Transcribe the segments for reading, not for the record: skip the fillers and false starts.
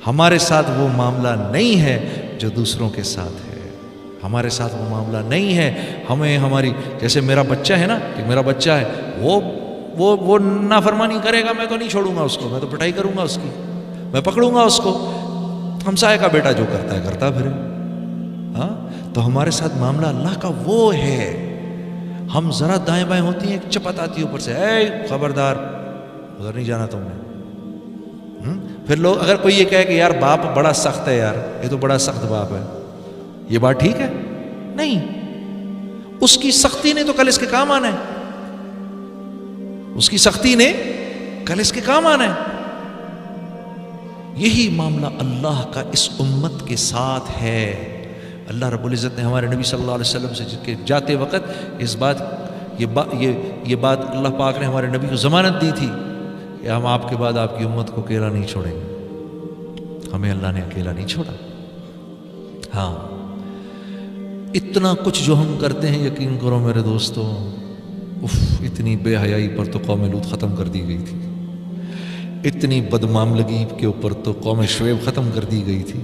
ہمارے ساتھ وہ معاملہ نہیں ہے جو دوسروں کے ساتھ ہے. ہمارے ساتھ وہ معاملہ نہیں ہے. ہمیں ہماری جیسے میرا بچہ ہے نا، کہ میرا بچہ ہے وہ نافرمانی کرے گا، میں تو نہیں چھوڑوں گا اس کو، میں تو پٹائی کروں گا اس کی، میں پکڑوں گا اس کو. ہمسائے کا بیٹا جو کرتا ہے کرتا پھرے. ہاں تو ہمارے ساتھ معاملہ اللہ کا وہ ہے. ہم ذرا دائیں بائیں ہوتی ہیں، ایک چپت آتی ہے اوپر سے، اے خبردار ادھر نہیں جانا تم نے. پھر لوگ اگر کوئی یہ کہے کہ یار باپ بڑا سخت ہے، یار یہ تو بڑا سخت باپ ہے، یہ بات ٹھیک ہے؟ نہیں. اس کی سختی نے تو کل اس کے کام آنا ہے. اس کی سختی نے کل اس کے کام آنا ہے. یہی معاملہ اللہ کا اس امت کے ساتھ ہے. اللہ رب العزت نے ہمارے نبی صلی اللہ علیہ وسلم سے کے جاتے وقت یہ بات اللہ پاک نے ہمارے نبی کو ضمانت دی تھی کہ ہم آپ کے بعد آپ کی امت کو اکیلا نہیں چھوڑیں گے. ہمیں اللہ نے اکیلا نہیں چھوڑا. ہاں اتنا کچھ جو ہم کرتے ہیں، یقین کرو میرے دوستو، اتنی بے حیائی پر تو قوم لوط ختم کر دی گئی تھی. اتنی بدمعاملگی کے اوپر تو قوم شعیب ختم کر دی گئی تھی.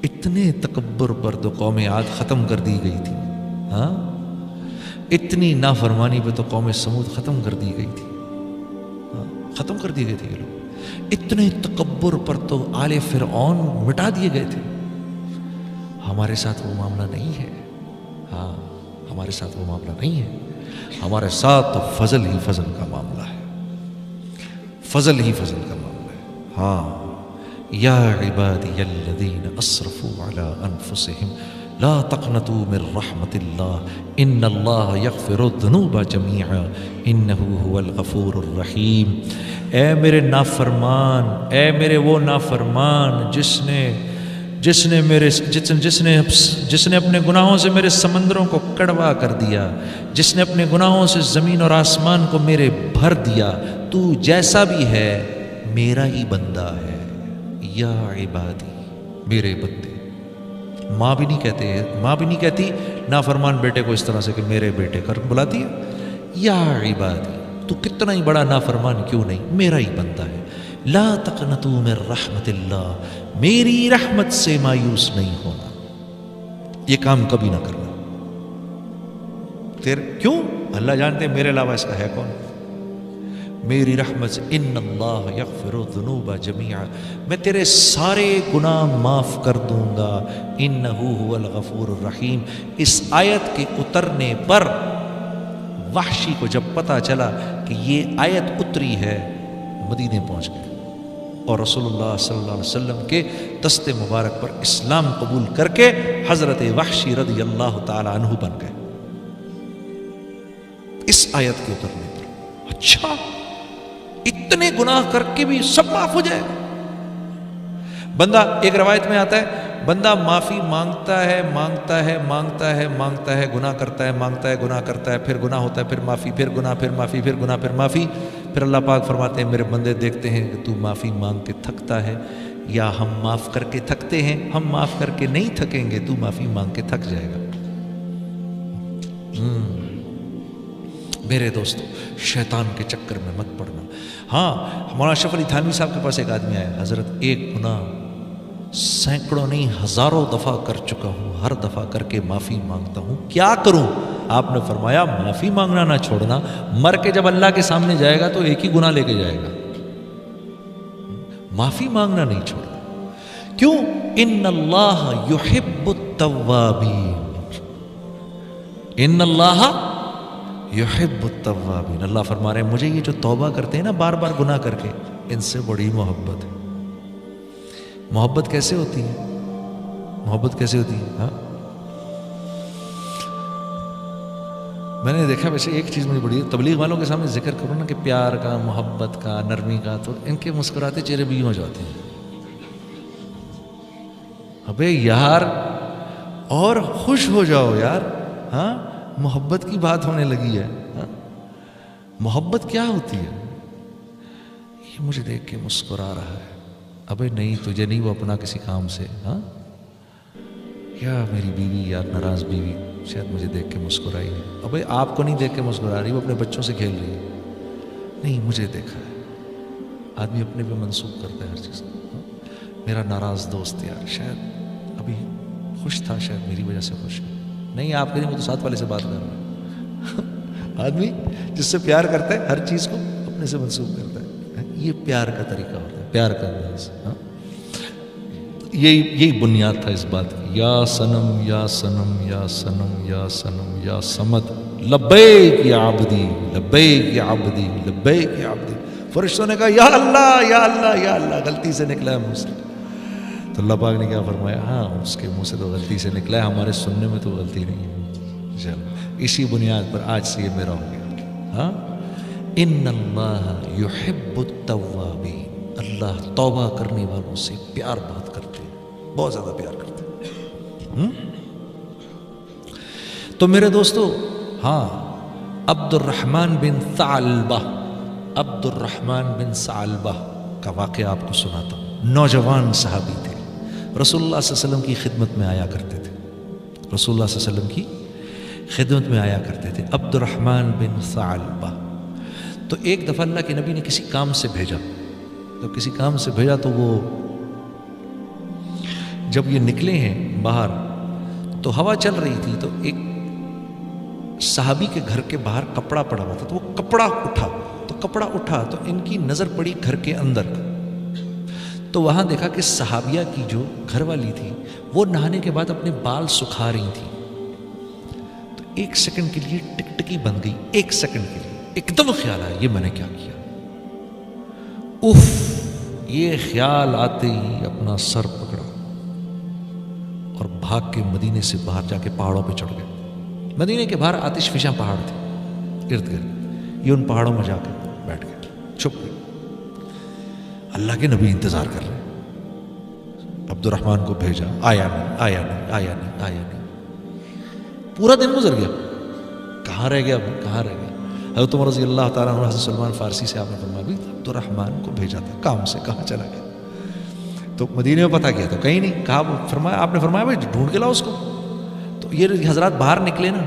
اتنے تکبر پر تو قوم عاد ختم کر دی گئی تھی. ہاں اتنی نافرمانی پہ تو قوم سمود ختم کر دی گئی تھی. ختم کر دی گئی تھی یہ لوگ. اتنے تکبر پر تو آل فرعون مٹا دیے گئے تھے. ہمارے ساتھ وہ معاملہ نہیں ہے. ہاں ہمارے ساتھ وہ معاملہ نہیں ہے. ہمارے ساتھ تو فضل ہی فضل کا معاملہ ہے. فضل ہی فضل کا معاملہ ہے. ہاں یا عبادی الذین اسرفوا علی انفسہم لا تقنطوا من رحمت اللہ ان اللہ یغفر الذنوب جمیعا انہ هو الغفور الرحیم. اے میرے نافرمان، اے میرے وہ نافرمان جس نے اپنے گناہوں سے میرے سمندروں کو کڑوا کر دیا، جس نے اپنے گناہوں سے زمین اور آسمان کو میرے بھر دیا، تو جیسا بھی ہے میرا ہی بندہ ہے. یا عبادی، میرے بندے. ماں بھی نہیں کہتی نافرمان بیٹے کو اس طرح سے کہ میرے بیٹے کر بلاتی ہے. یا عبادی، تو کتنا ہی بڑا نافرمان کیوں نہیں، میرا ہی بندہ ہے. لا تقنطوا من رحمت اللہ، میری رحمت سے مایوس نہیں ہونا. یہ کام کبھی نہ کرنا. کیوں؟ اللہ جانتے ہیں میرے علاوہ اس کا ہے کون. میری رحمت سے ان اللہ یغفر الذنوب جمیعا، میں تیرے سارے گناہ معاف کر دوں گا. انہ هو الغفور الرحیم. اس آیت کے اترنے پر وحشی کو جب پتہ چلا کہ یہ آیت اتری ہے، مدینے پہنچ گئے اور رسول اللہ صلی اللہ علیہ وسلم کے دست مبارک پر اسلام قبول کر کے حضرت وحشی رضی اللہ تعالی عنہ بن گئے اس آیت کے اترنے پر. اچھا اتنے گناہ کر کے بھی سب معاف ہو جائے. بندہ، ایک روایت میں آتا ہے، بندہ معافی مانگتا ہے، گناہ کرتا ہے، مانگتا ہے، گناہ کرتا ہے، پھر گناہ ہوتا ہے، پھر معافی، پھر گناہ، پھر معافی، پھر گناہ، پھر معافی. پھر اللہ پاک فرماتے ہیں میرے بندے دیکھتے ہیں کہ تو معافی مانگ کے تھکتا ہے یا ہم معاف کر کے تھکتے ہیں. ہم معاف کر کے نہیں تھکیں گے، تو معافی مانگ کے تھک جائے گا. میرے دوستو شیطان کے چکر میں مت پڑنا. ہاں مولانا اشرف علی تھانوی صاحب کے پاس ایک آدمی آیا، حضرت ایک گناہ سینکڑوں نہیں ہزاروں دفعہ کر چکا ہوں، ہر دفعہ کر کے معافی مانگتا ہوں، کیا کروں؟ آپ نے فرمایا معافی مانگنا نہ چھوڑنا، مر کے جب اللہ کے سامنے جائے گا تو ایک ہی گناہ لے کے جائے گا. معافی مانگنا نہیں چھوڑنا. کیوں؟ ان اللہ یحب التوابین، ان اللہ یحب التوابین. اللہ فرما رہے ہیں مجھے یہ جو توبہ کرتے ہیں نا بار بار گناہ کر کے، ان سے بڑی محبت ہے. محبت کیسے ہوتی ہے؟ محبت کیسے ہوتی ہے؟ ہاں میں نے دیکھا، ویسے ایک چیز مجھے بڑی تبلیغ والوں کے سامنے ذکر کروں نا کہ پیار کا، محبت کا، نرمی کا، تو ان کے مسکراتے چہرے بھی ہو جاتے ہیں. ابے یار اور خوش ہو جاؤ یار. ہاں محبت کی بات ہونے لگی ہے. محبت کیا ہوتی ہے؟ یہ مجھے دیکھ کے مسکرا رہا ہے. ابے نہیں، تجھے نہیں وہ اپنا کسی کام سے. ہاں یا میری بیوی یا ناراض بیوی شاید مجھے دیکھ کے مسکرائی ہے. ابے آپ کو نہیں دیکھ کے مسکرا رہی، وہ اپنے بچوں سے کھیل رہی ہے. نہیں، مجھے دیکھا ہے. آدمی اپنے پہ منسوخ کرتا ہے ہر چیز. میرا ناراض دوست یار شاید ابھی خوش تھا، شاید میری وجہ سے خوش نہیں، آپ کے لیے وہ تو ساتھ والے سے بات کر رہا ہے آدمی جس سے پیار کرتا ہے ہر چیز کو اپنے سے منسوب کرتا ہے، یہ پیار کا طریقہ ہوتا ہے، پیار کا انداز. یہی بنیاد تھا اس بات کی. یا صنم یا صنم یا صنم یا صنم یا صمد لبیک یا عبدی لبیک یا عبدی لبیک یا عبدی. فرشتوں نے کہا یا اللہ یا اللہ یا اللہ، غلطی سے نکلا ہے منہ سے. تو اللہ پاک نے کیا فرمایا؟ ہاں اس کے منہ سے تو غلطی سے نکلا ہے، ہمارے سننے میں تو غلطی نہیں ہے. چلو اسی بنیاد پر آج سے یہ میرا ہو گیا. ہاں ان اللہ یحب التوابین، اللہ توبہ کرنے والوں سے پیار بہت کرتے ہیں، بہت زیادہ پیار کرتے ہیں. تو میرے دوستو، ہاں عبد الرحمن بن ثعلبہ، عبد الرحمن بن ثعلبہ کا واقعہ آپ کو سناتا ہوں. نوجوان صحابی تھے، رسول اللہ صلی اللہ علیہ وسلم کی خدمت میں آیا کرتے تھے، رسول اللہ صلی اللہ علیہ وسلم کی خدمت میں آیا کرتے تھے. عبد الرحمن بن ثعلبہ. تو ایک دفعہ اللہ کے نبی نے کسی کام سے بھیجا، تو کسی کام سے بھیجا تو وہ جب یہ نکلے ہیں باہر تو ہوا چل رہی تھی، تو ایک صحابی کے گھر کے باہر کپڑا پڑا ہوا تھا، تو وہ کپڑا اٹھا تو ان کی نظر پڑی گھر کے اندر. تو وہاں دیکھا کہ صحابیہ کی جو گھر والی تھی وہ نہانے کے بعد اپنے بال سکھا رہی تھی. تو ایک سیکنڈ کے لیے ٹکٹکی بن گئی، ایک سیکنڈ کے لیے ایک دم خیال آیا یہ میں نے کیا کیا. اف، یہ خیال آتے ہی اپنا سر پکڑا اور بھاگ کے مدینے سے باہر جا کے پہاڑوں پہ چڑھ گئے. مدینے کے باہر آتش فشاں پہاڑ تھے ارد گرد، یہ ان پہاڑوں میں جا کے بیٹھ گئے، چھپ گئے. اللہ کے نبی انتظار کر رہے ہیں، عبد الرحمن کو بھیجا، آیا نہیں. پورا دن گزر گیا، کہاں رہ گیا. حضرت عمر رضی اللہ تعالیٰ عنہ، حضرت سلمان فارسی سے آپ نے فرمایا بھی عبد الرحمن کو بھیجا تھا کام سے، کہاں چلا گیا. تو مدینے میں پتہ کیا تو کہیں نہیں. کہا فرمایا، آپ نے فرمایا بھائی ڈھونڈ کے لاؤ اس کو. تو یہ حضرات باہر نکلے نا،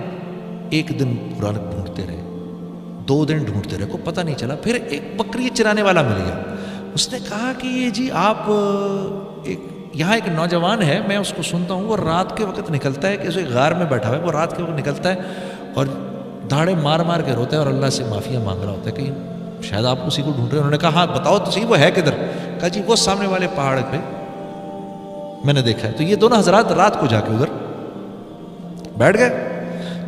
ایک دن پورا ڈھونڈتے رہے، 2 دن ڈھونڈتے رہے، کو پتہ نہیں چلا. پھر ایک بکری چرانے والا مل گیا. اس نے کہا کہ یہ جی آپ یہاں ایک نوجوان ہے، میں اس کو سنتا ہوں، وہ رات کے وقت نکلتا ہے، کہ اسے غار میں بیٹھا ہوا ہے، وہ رات کے وقت نکلتا ہے اور دھاڑے مار مار کے روتا ہے اور اللہ سے معافیاں مانگ رہا ہوتا ہے کہ شاید آپ اسی کو ڈھونڈ رہے ہیں. انہوں نے کہا ہاں بتاؤ تو صحیح وہ ہے کدھر. کہا جی وہ سامنے والے پہاڑ پہ میں نے دیکھا ہے. تو یہ دونوں حضرات رات کو جا کے ادھر بیٹھ گئے.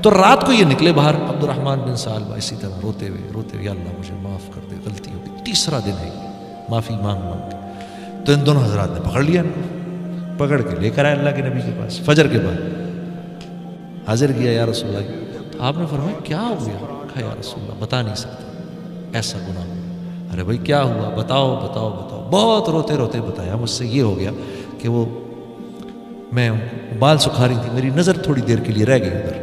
تو رات کو یہ نکلے باہر، عبد الرحمن بن ثعلبہ اسی طرح روتے ہوئے یا اللہ مجھے معاف کر دے، غلطی ہو گئی. تیسرا دن ہے یہ، معافی مانگ کے. تو ان دونوں حضرات نے پکڑ لیا، پکڑ کے لے کر آئے اللہ کے نبی کے پاس. فجر کے بعد حاضر کیا، یا رسول اللہ. تو آپ نے فرمایا کیا ہو گیا؟ کہا یا رسول اللہ بتا نہیں سکتا، ایسا گناہ ہوا. ارے بھائی کیا ہوا؟ بتاؤ. بہت روتے روتے بتایا، مجھ سے یہ ہو گیا کہ وہ میں بال سکھا رہی تھی، میری نظر تھوڑی دیر کے لیے رہ گئی ادھر.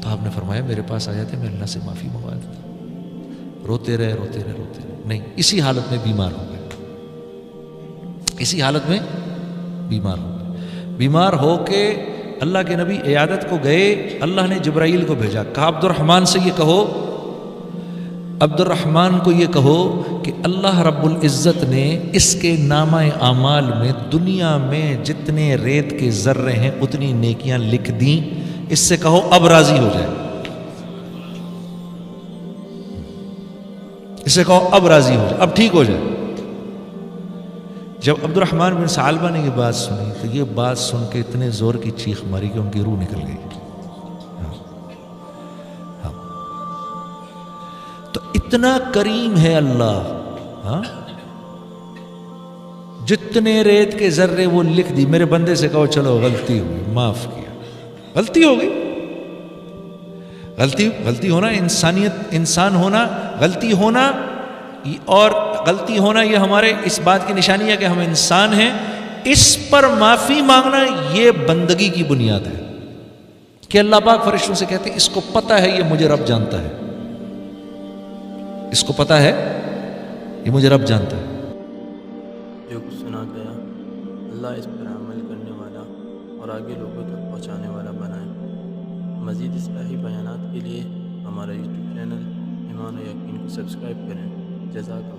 تو آپ نے فرمایا میرے پاس آ جاتے، میں اللہ سے معافی منگوا دیتا. روتے رہے نہیں، اسی حالت میں بیمار ہو گئے، اسی حالت میں بیمار ہو کے اللہ کے نبی عیادت کو گئے. اللہ نے جبرائیل کو بھیجا، کہا عبد الرحمن سے یہ کہو، عبد الرحمن کو یہ کہو کہ اللہ رب العزت نے اس کے نامہ اعمال میں دنیا میں جتنے ریت کے ذرے ہیں اتنی نیکیاں لکھ دیں. اس سے کہو اب راضی ہو جائے، اس سے کہو اب راضی ہو جائے، اب ٹھیک ہو جائے. جب عبد الرحمن بن ثعلبہ نے یہ بات سنی تو یہ بات سن کے اتنے زور کی چیخ ماری کہ ان کی روح نکل گئی. ہاں. تو اتنا کریم ہے اللہ. ہاں جتنے ریت کے ذرے وہ لکھ دی. میرے بندے سے کہو چلو غلطی ہوئی، معاف کیا، غلطی ہو گئی. غلطی ہونا انسان ہونا، غلطی ہونا اور غلطی ہونا یہ ہمارے اس بات کی نشانی ہے کہ ہم انسان ہیں. اس پر معافی مانگنا یہ بندگی کی بنیاد ہے کہ اللہ پاک فرشتوں سے کہتے ہیں اس کو پتہ ہے یہ مجھے رب جانتا ہے، اس کو پتہ ہے یہ مجھے رب جانتا ہے. جو کچھ سنا گیا اللہ اس پر عمل کرنے والا اور آگے لوگوں تک پہنچانے والا بنائے. مزید اصلاحی بیانات کے لیے ہمارا یوٹیوب چینل ایمان و یقین کو سبسکرائب کریں. جزاک اللہ.